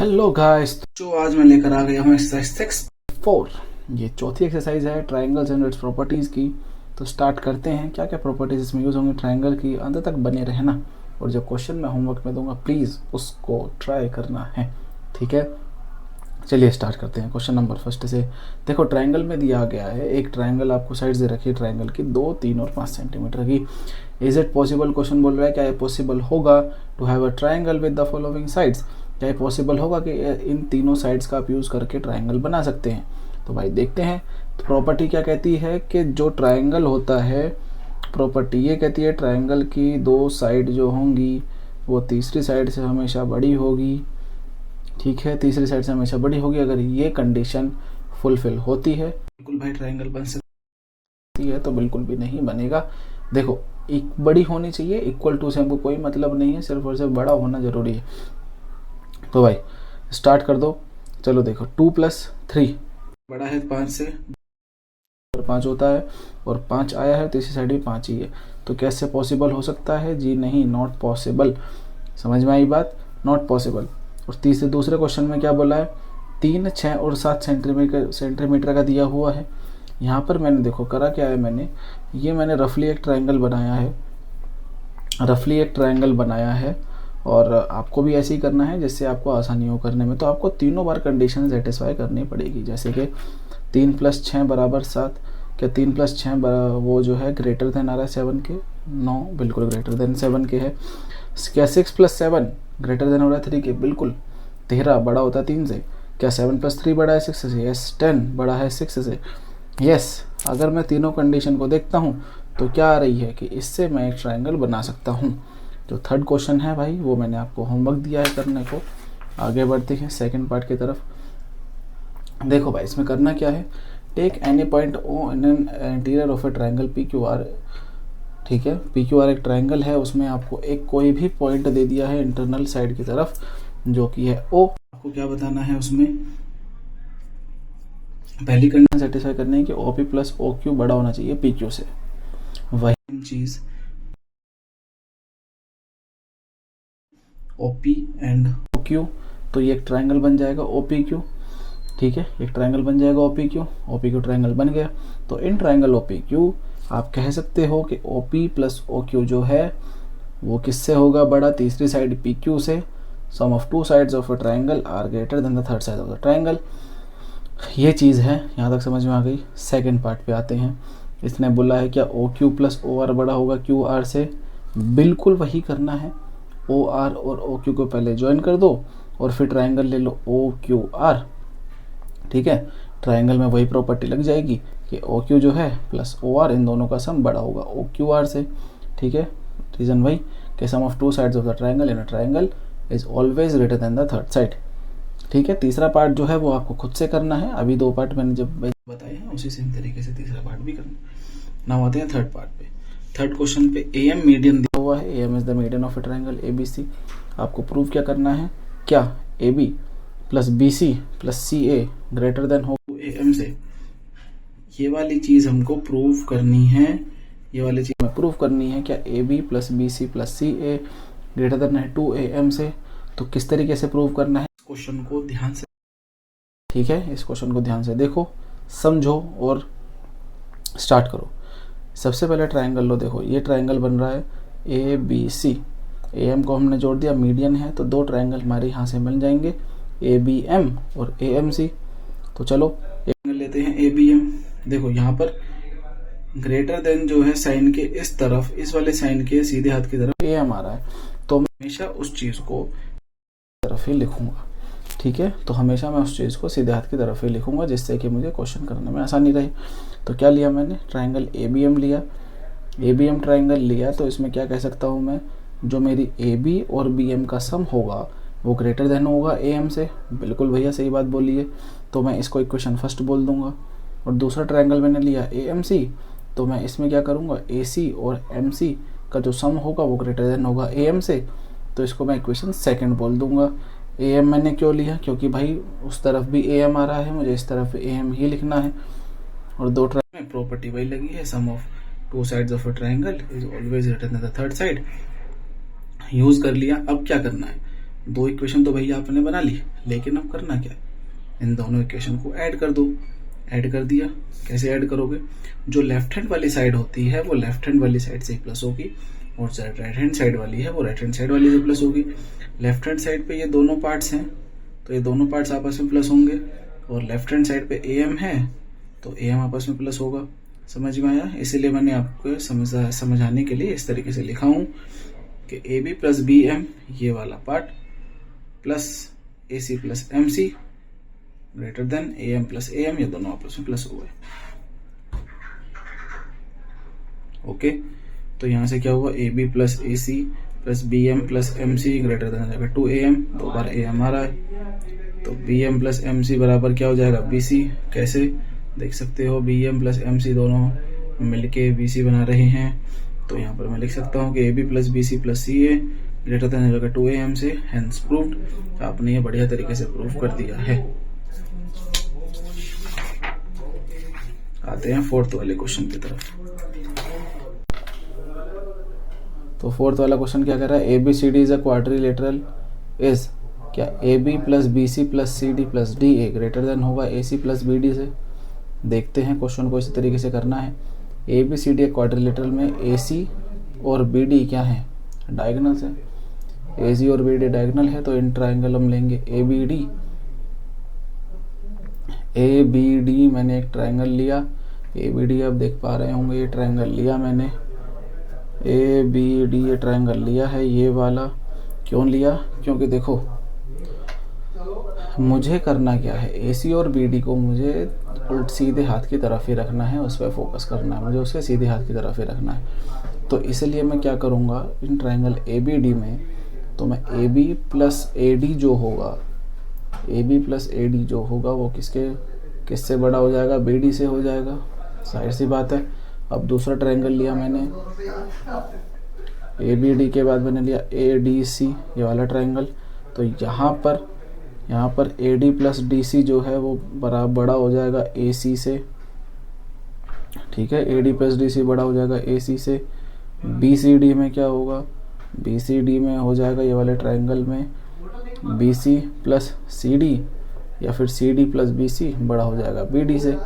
Hello guys, जो आज मैं लेकर आ गया हूँ एक्सरसाइज 6.4। ये चौथी एक्सरसाइज है ट्रायंगल्स एंड इट्स प्रॉपर्टीज़ की। तो स्टार्ट करते हैं। क्या क्या प्रॉपर्टीज़ इसमें यूज़ होंगी ट्रायंगल की, अंत तक बने रहना। और जो क्वेश्चन मैं होमवर्क में दूंगा प्लीज़ उसको ट्राई करना है, ठीक है। चलिए स्टार्ट करते हैं। क्वेश्चन नंबर फर्स्ट से देखो, ट्रायंगल में दिया गया है एक ट्रायंगल, आपको साइड दे रखी है ट्रायंगल की 2, 3 और 5 सेंटीमीटर की। इज इट पॉसिबल, क्वेश्चन बोल रहा है क्या ये पॉसिबल होगा to have a triangle with the following sides. क्या ये पॉसिबल होगा कि इन तीनों साइड्स का आप यूज़ करके ट्रायंगल बना सकते हैं। तो भाई देखते हैं। तो प्रॉपर्टी क्या कहती है कि जो ट्रायंगल होता है, प्रॉपर्टी ये कहती है ट्रायंगल की दो साइड जो होंगी वो तीसरी साइड से हमेशा बड़ी होगी, ठीक है। तीसरी साइड से हमेशा बड़ी होगी। अगर ये कंडीशन फुलफिल होती है बिल्कुल भाई ट्रायंगल बन सकती है, तो बिल्कुल भी नहीं बनेगा। देखो, एक बड़ी होनी चाहिए, इक्वल टू से हमको कोई मतलब नहीं है, सिर्फ और सिर्फ बड़ा होना जरूरी है। तो भाई स्टार्ट कर दो। चलो देखो, 2+3 बड़ा है 5 से, और 5 होता है, और 5 आया है, तीसरी साइड भी 5 ही है। तो कैसे पॉसिबल हो सकता है जी, नहीं, नॉट पॉसिबल। समझ में आई बात, नॉट पॉसिबल। और दूसरे क्वेश्चन में क्या बोला है, 3, 6 और 7 सेंटीमीटर का दिया हुआ है। यहाँ पर मैंने देखो करा क्या है, मैंने रफली एक ट्रायंगल बनाया है, और आपको भी ऐसे ही करना है जिससे आपको आसानी हो करने में। तो आपको तीनों बार कंडीशन सेटिस्फाई करनी पड़ेगी, जैसे कि 3+6 बराबर 7। क्या 3+6 वो जो है ग्रेटर देन आ रहा है 7 के? नो, बिल्कुल ग्रेटर देन 7 के है। क्या 6+7 ग्रेटर देन हो रहा है 3 के? बिल्कुल। 13 बड़ा होता है 3 से। क्या 7+3 बड़ा है 6 से? यस। 10 बड़ा है 6 से। यस। अगर मैं तीनों कंडीशन को देखता हूँ तो क्या आ रही है कि इससे मैं एक ट्रायंगल बना सकता हूँ। जो थर्ड क्वेश्चन है भाई, वो मैंने आपको होमवर्क दिया है करने को। आगे बढ़ते हैं सेकंड पार्ट की तरफ। देखो भाई, इसमें करना क्या है, take any point O in an interior of a triangle PQR, ठीक है। PQR एक ट्रायंगल है, उसमें आपको एक कोई भी पॉइंट दे दिया है इंटरनल साइड की तरफ, जो कि है O। आपको क्या बताना है उसमें, पहली कंडीशन सेटिस्फाई करनी है कि OP प्लस OQ बड़ा होना चाहिए PQ से। वही चीज OP एंड OQ, तो ये एक ट्रायंगल बन जाएगा OPQ, ठीक है। एक ट्रायंगल बन जाएगा OPQ ट्रायंगल बन गया। तो इन ट्रायंगल OPQ आप कह सकते हो कि OP प्लस OQ जो है वो किससे होगा बड़ा, तीसरी साइड PQ से। Sum of two sides of a triangle are greater than the third side of the triangle. ये चीज़ है, यहाँ तक समझ में आ गई। सेकंड पार्ट पे आते हैं। इसने बोला है क्या OQ प्लस OR बड़ा होगा QR से? बिल्कुल वही करना है। OR और OQ को पहले ज्वाइन कर दो और फिर ट्रायंगल ले लो OQR, ठीक है। ट्रायंगल में वही प्रॉपर्टी लग जाएगी कि OQ जो है प्लस OR, इन दोनों का सम बड़ा होगा OQR से, ठीक है। रीजन वही कि sum of two sides of the triangle in a triangle is always greater than the third side, ठीक है। तीसरा पार्ट जो है वो आपको खुद से करना है। अभी 2 पार्ट मैंने जब बताए हैं उसी सेम तरीके से तीसरा पार्ट भी करना। नाउ आते हैं थर्ड पार्ट पे। थर्ड क्वेश्चन पे AM मीडियन दिया हुआ है। AM is the median of a triangle ABC। आपको प्रूव क्या करना है, क्या AB plus BC plus CA greater than हो AM से। ये वाली चीज हमको प्रूव करनी है, ये वाली चीज हमें प्रूव करनी है क्या AB plus BC plus CA greater than है 2AM से। तो किस तरीके से प्रूव करना है, इस क्वेश्चन को ध्यान से, ठीक है, इस क्वेश्चन को ध्यान से देखो, समझो और स्टार्ट करो। सबसे पहले ट्रायंगल लो। देखो ये ट्रायंगल बन रहा है ABC। AM को हमने जोड़ दिया, मीडियन है, तो 2 ट्रायंगल हमारे यहाँ से बन जाएंगे ABM और AMC। तो चलो ट्रायंगल लेते हैं ABM। देखो यहाँ पर ग्रेटर देन जो है साइन के इस तरफ, इस वाले साइन के सीधे हाथ की तरफ AM आ रहा है, तो मैं हमेशा उस चीज को तरफ ही लिखूंगा, ठीक है। तो हमेशा मैं उस चीज को सीधे हाथ की तरफ ही लिखूंगा, जिससे कि मुझे क्वेश्चन करने में आसानी रहे। तो क्या लिया मैंने, ट्रायंगल ABM लिया। ABM ट्रायंगल लिया तो इसमें क्या कह सकता हूँ मैं, जो मेरी AB और BM का सम होगा वो ग्रेटर देन होगा AM से। बिल्कुल भैया सही बात बोली है। तो मैं इसको इक्वेशन फर्स्ट बोल दूंगा। और दूसरा ट्रायंगल मैंने लिया AMC, तो मैं इसमें क्या करूँगा, AC और MC का जो सम होगा वो ग्रेटर देन होगा AM से। तो इसको मैं इक्वेशन सेकंड बोल दूंगा। AM मैंने क्यों लिया, क्योंकि भाई उस तरफ भी AM आ रहा है, मुझे इस तरफ AM ही लिखना है। और 2 ट्रायंगल में प्रॉपर्टी वही लगी है, sum of two sides of a triangle is always greater than the third side. Use कर लिया। अब क्या करना है, दो इक्वेशन तो भैया आपने बना ली, लेकिन अब करना क्या है, इन दोनों इक्वेशन को ऐड कर दो। ऐड कर दिया, कैसे ऐड करोगे, जो लेफ्ट हैंड वाली साइड होती है वो लेफ्ट हैंड वाली साइड से प्लस होगी, और जो राइट हैंड साइड वाली है वो राइट हैंड साइड वाली से प्लस होगी। लेफ्ट हैंड साइड पे ये दोनों पार्ट्स हैं तो ये दोनों पार्ट्स आपस में प्लस होंगे, और लेफ्ट हैंड साइड पे AM है तो AM आपस में प्लस होगा। समझ में आया? इसीलिए मैंने आपको समझाने के लिए इस तरीके से लिखा हूं कि AB प्लस BM ये वाला part plus AC plus MC greater than AM plus AM, ये दोनों आपस में प्लस हो गए। ओके, तो यहां से क्या हुआ, AB plus AC plus BM plus MC greater than हो जाएगा 2AM, दो बार AM आ रहा है, तो BM प्लस MC बराबर क्या हो जाएगा, BC। कैसे देख सकते हो, BM प्लस MC दोनों मिलके BC बना रहे हैं, तो यहाँ पर मैं लिख सकता हूँ कि AB plus BC plus CA greater than हो जाएगा 2AM से, हेंस प्रूव्ड। आपने ये बढ़िया तरीके से प्रूव कर दिया है। आते हैं फोर्थ वाले क्वेश्चन की तरफ। तो फोर्थ वाला क्वेश्चन क्या कह रहा है, ABCD is a quadrilateral is, क्या AB plus BC plus CD plus DA greater than होगा AC प्लस BD से। देखते हैं क्वेश्चन को इसी तरीके से करना है। ABCD क्वाड्रिलेटरल में AC और BD क्या है, डायगोनल्स है। AC और BD डायगोनल है तो इन ट्राइंगल हम लेंगे ABD मैंने एक ट्राइंगल लिया, ABD आप देख पा रहे होंगे, ये ट्राइंगल लिया मैंने, ABD ये ट्राइंगल लिया है, ये वाला। क्यों लिया, क्योंकि देखो मुझे करना क्या है, AC और BD को मुझे उल्ट सीधे हाथ की तरफ ही रखना है, उस पर फोकस करना है मुझे, उसके सीधे हाथ की तरफ ही रखना है। तो इसलिए मैं क्या करूँगा, इन ट्राइंगल ABD में तो मैं AB प्लस AD जो होगा, AB प्लस AD जो होगा वो किससे बड़ा हो जाएगा, BD से हो जाएगा, जाहिर सी बात है। अब दूसरा ट्रायंगल लिया मैंने, ABD के बाद मैंने लिया ADC ये वाला ट्रायंगल, तो यहाँ पर AD प्लस DC जो है वो बड़ा हो जाएगा AC से, ठीक है, AD प्लस DC बड़ा हो जाएगा AC से। BCD में क्या होगा, BCD में हो जाएगा ये वाले ट्रायंगल में BC प्लस CD, या फिर CD प्लस BC बड़ा हो जाएगा BD से।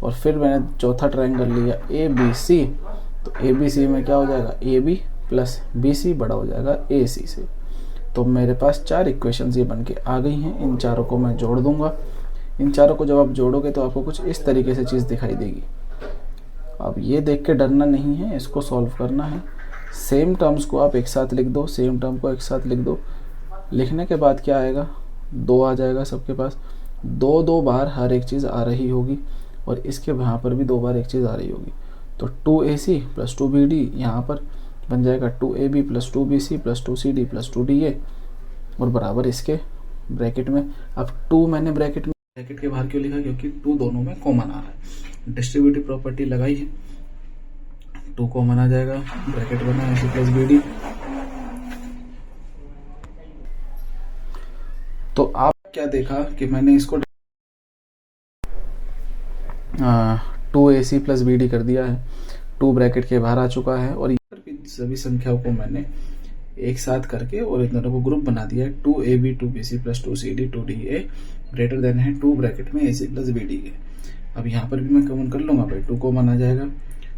और फिर मैंने चौथा ट्रायंगल लिया ABC, तो ABC में क्या हो जाएगा, AB प्लस BC बड़ा हो जाएगा AC से। तो मेरे पास 4 इक्वेशंस ये बनके आ गई हैं, इन चारों को मैं जोड़ दूंगा। इन चारों को जब आप जोड़ोगे तो आपको कुछ इस तरीके से चीज़ दिखाई देगी। अब ये देख के डरना नहीं है, इसको सॉल्व करना है। सेम टर्म्स को आप एक साथ लिख दो, सेम टर्म को एक साथ लिख दो। लिखने के बाद क्या आएगा, 2 आ जाएगा सबके पास, 2 बार हर एक चीज़ आ रही होगी, और इसके यहाँ पर भी 2 बार एक चीज़ आ रही होगी। तो 2AC प्लस 2BD यहाँ पर बन जाएगा 2AB plus 2BC plus 2CD plus 2DA, और बराबर इसके ब्रैकेट में। अब 2 मैंने ब्रैकेट के बाहर क्यों लिखा, क्योंकि 2 दोनों में कॉमन आ रहा है। डिस्ट्रीब्यूटिव प्रॉपर्टी लगाई है, 2 कॉमन आ जाएगा, ब्रैकेट बना AC प्लस BD। तो आप क्या देखा कि मैंने इसको 2AC प्लस BD कर दिया है, 2 ब्रैकेट के बाहर आ चुका है, और यहाँ पर भी सभी संख्याओं को मैंने एक साथ करके और इन दोनों को ग्रुप बना दिया है। 2AB 2BC plus 2CD 2DA greater than है 2 ब्रैकेट में AC प्लस BD के। अब यहाँ पर भी मैं कॉमन कर लूंगा भाई, 2 कॉमन आ जाएगा,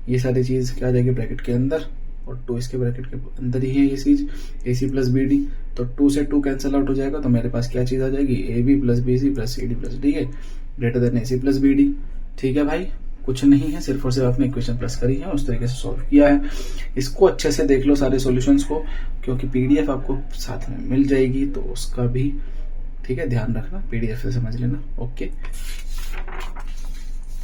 ये सारी चीज क्या आ जाएगी ब्रैकेट के अंदर, और 2 इसके ब्रैकेट के अंदर ही है ये चीज AC प्लस BD। तो 2 से 2 कैंसिल आउट हो जाएगा, तो मेरे पास क्या चीज आ जाएगी, AB plus BC plus CD plus DA greater than AC plus BD। ठीक है भाई, कुछ नहीं है, सिर्फ और सिर्फ आपने इक्वेशन प्लस करी है, उस तरीके से सॉल्व किया है। इसको अच्छे से देख लो सारे सॉल्यूशंस को, क्योंकि PDF आपको साथ में मिल जाएगी, तो उसका भी ठीक है ध्यान रखना, PDF से समझ लेना। Okay,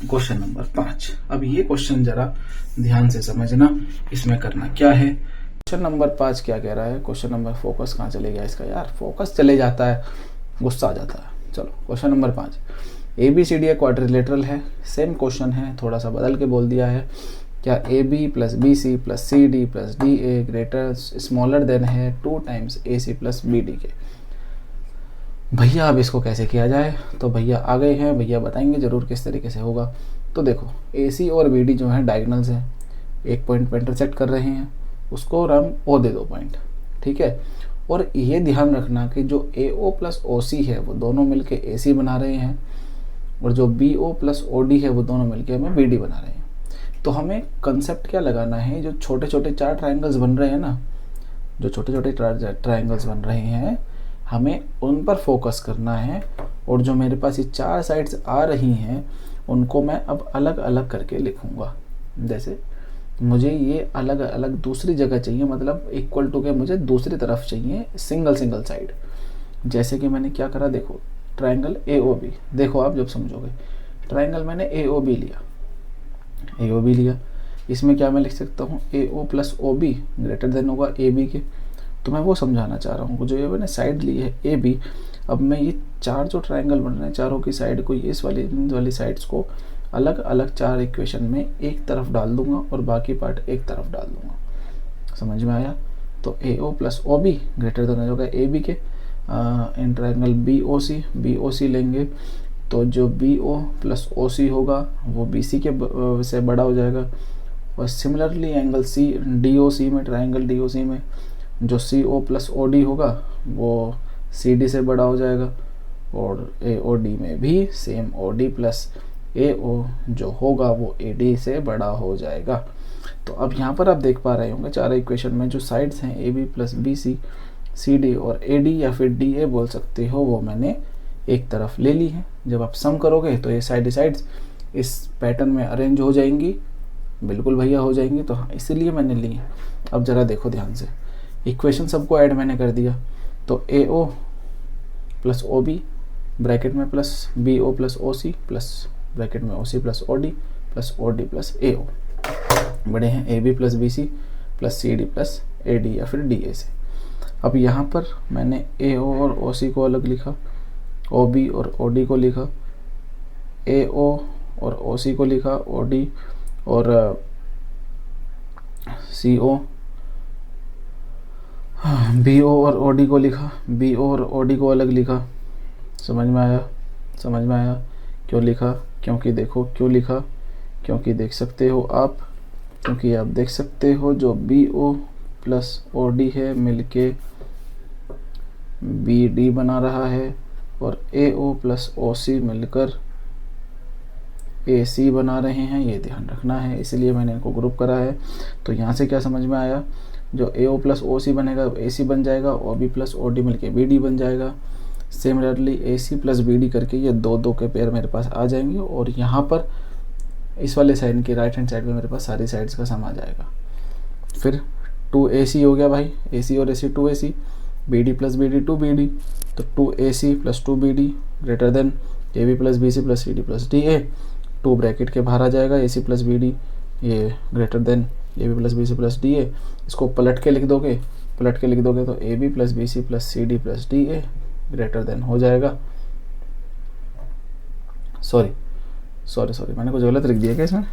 question number 5। अब ये क्वेश्चन जरा ध्यान से समझना, इसमें करना क्या है। क्वेश्चन नंबर 5 क्या कह रहा है, क्वेश्चन नंबर, फोकस कहाँ चले गया इसका यार, फोकस चले जाता है, गुस्सा आ जाता है। चलो क्वेश्चन नंबर 5, ABCD क्वाड्रिलेटरल है, सेम क्वेश्चन है, थोड़ा सा बदल के बोल दिया है। क्या AB plus BC plus CD plus DA greater smaller than है 2 टाइम्स AC प्लस BD के। भैया अब इसको कैसे किया जाए, तो भैया आ गए हैं, भैया बताएंगे जरूर किस तरीके से होगा। तो देखो AC और BD जो है डायगोनल्स हैं, एक पॉइंट पर इंटरसेक्ट कर रहे हैं, उसको हम O दे दो पॉइंट, ठीक है। और ये ध्यान रखना कि जो AO प्लस OC है वो दोनों मिलके AC बना रहे हैं, और जो BO प्लस OD है वो दोनों मिलके हमें BD बना रहे हैं। तो हमें कंसेप्ट क्या लगाना है, जो छोटे छोटे 4 ट्राइंगल्स बन रहे हैं ना, जो छोटे छोटे ट्राइंगल्स बन रहे हैं, हमें उन पर फोकस करना है। और जो मेरे पास ये 4 साइड्स आ रही हैं उनको मैं अब अलग अलग करके लिखूंगा। जैसे मुझे ये अलग अलग दूसरी जगह चाहिए, मतलब इक्वल टू के मुझे दूसरी तरफ चाहिए सिंगल सिंगल साइड। जैसे कि मैंने क्या करा, देखो ट्राइंगल AOB, देखो आप जब समझोगे, ट्राइंगल मैंने AOB लिया, इसमें क्या मैं लिख सकता हूँ, AO plus OB greater than होगा AB के। तो मैं वो समझाना चाह रहा हूँ, जो ये मैंने साइड ली है AB, अब मैं ये 4 जो ट्राइंगल बन रहे हैं चारों की साइड को, इस वाली साइड्स को अलग अलग 4 इक्वेशन में एक तरफ डाल दूंगा और बाकी पार्ट एक तरफ डाल दूंगा। समझ में आया? तो AO plus OB greater than होगा AB के। इन ट्राइंगल BOC लेंगे तो जो BO प्लस OC होगा वो BC के से बड़ा हो जाएगा। और सिमिलरली एंगल DOC में, ट्राइंगल DOC में जो CO प्लस OD होगा वो CD से बड़ा हो जाएगा। और AOD में भी सेम OD प्लस AO जो होगा वो AD से बड़ा हो जाएगा। तो अब यहाँ पर आप देख पा रहे होंगे 4 इक्वेशन में जो साइड्स हैं AB प्लस BC, CD और AD या फिर DA बोल सकते हो, वो मैंने एक तरफ ले ली है। जब आप सम करोगे तो ये साइड्स इस पैटर्न में अरेंज हो जाएंगी, बिल्कुल भैया हो जाएंगी। तो हाँ, इसीलिए मैंने ली है। अब जरा देखो ध्यान से, इक्वेशन सबको ऐड मैंने कर दिया। तो AO प्लस OB ब्रैकेट में plus BO plus OC plus bracket में OC plus OD plus OD plus AO, बड़े हैं AB plus BC plus CD plus AD या फिर DA से। अब यहाँ पर मैंने AO और OC को अलग लिखा, OB और OD को लिखा, AO और OC को लिखा, OD और CO, BO और OD को लिखा, BO और OD को अलग लिखा। समझ में आया? क्यों लिखा? क्योंकि देखो क्यों लिखा, क्योंकि देख सकते हो आप, क्योंकि आप देख सकते हो जो BO प्लस OD है मिलके BD बना रहा है, और AO प्लस OC मिलकर AC बना रहे हैं। ये ध्यान रखना है, इसलिए मैंने इनको ग्रुप करा है। तो यहाँ से क्या समझ में आया, जो AO प्लस OC बनेगा AC बन जाएगा, OB प्लस OD मिलके BD बन जाएगा। सिमिलरली AC प्लस BD करके ये 2-2 के पेयर मेरे पास आ जाएंगे। और यहाँ पर इस वाले साइड की राइट हैंड साइड में मेरे पास सारी साइड्स का सम आ जाएगा। फिर 2AC हो गया भाई, AC और AC 2AC, BD plus BD 2BD, तो 2AC plus 2BD greater than AB plus BC plus CD plus DA। 2 bracket के बाहर आ जाएगा, AC प्लस BD ये greater than AB plus BC plus DA। इसको पलट के लिख दोगे तो AB plus BC plus CD plus DA greater than हो जाएगा। सॉरी मैंने कुछ गलत लिख दिया क्या इसमें,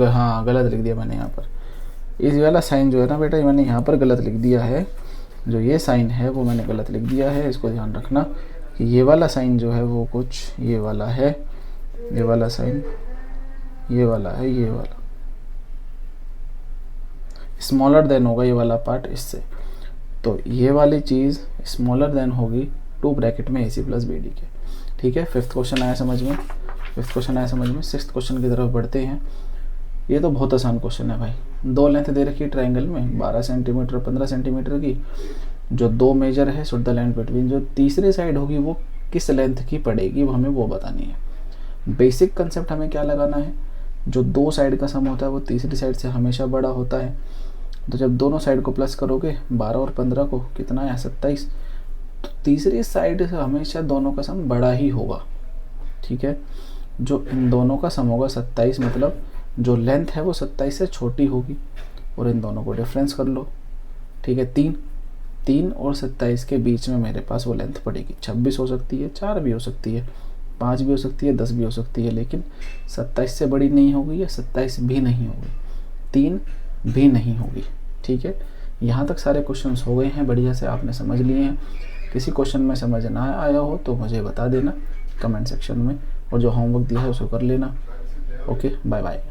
हाँ गलत लिख दिया मैंने यहाँ पर। इस वाला साइन जो है ना बेटा, ये मैंने यहाँ पर गलत लिख दिया है। जो ये साइन है वो मैंने गलत लिख दिया है, इसको ध्यान रखना कि ये वाला साइन जो है वो कुछ ये वाला है, ये वाला साइन ये वाला है, ये वाला स्मॉलर देन होगा ये वाला पार्ट इससे। तो ये वाली चीज़ स्मॉलर देन होगी 2 ब्रैकेट में AC प्लस BD के। ठीक है, 5th क्वेश्चन आया समझ में। 6th क्वेश्चन की तरफ बढ़ते हैं। ये तो बहुत आसान क्वेश्चन है भाई। 2 लेंथ दे रखी है ट्राइंगल में 12 सेंटीमीटर 15 सेंटीमीटर की। जो 2 मेजर है शुड द लेंथ बिटवीन, जो तीसरी साइड होगी वो किस लेंथ की पड़ेगी वो हमें वो बतानी है। बेसिक कंसेप्ट हमें क्या लगाना है, जो 2 साइड का सम होता है वो तीसरी साइड से हमेशा बड़ा होता है। तो जब दोनों साइड को प्लस करोगे 12 और 15 को कितना है 27, तो तीसरी साइड से हमेशा दोनों का सम बड़ा ही होगा। ठीक है, जो इन दोनों का सम होगा 27, मतलब जो लेंथ है वो 27 से छोटी होगी। और इन दोनों को डिफरेंस कर लो। ठीक है, 3 और 27 के बीच में मेरे पास वो लेंथ पड़ेगी। 26 हो सकती है, 4 भी हो सकती है, 5 भी हो सकती है, 10 भी हो सकती है, लेकिन 27 से बड़ी नहीं होगी या 27 भी नहीं होगी, 3 भी नहीं होगी। ठीक है, यहाँ तक सारे क्वेश्चंस हो गए हैं, बढ़िया से आपने समझ लिए हैं। किसी क्वेश्चन में समझ ना आया हो तो मुझे बता देना कमेंट सेक्शन में, और जो होमवर्क दिया है उसको कर लेना। Okay, bye bye.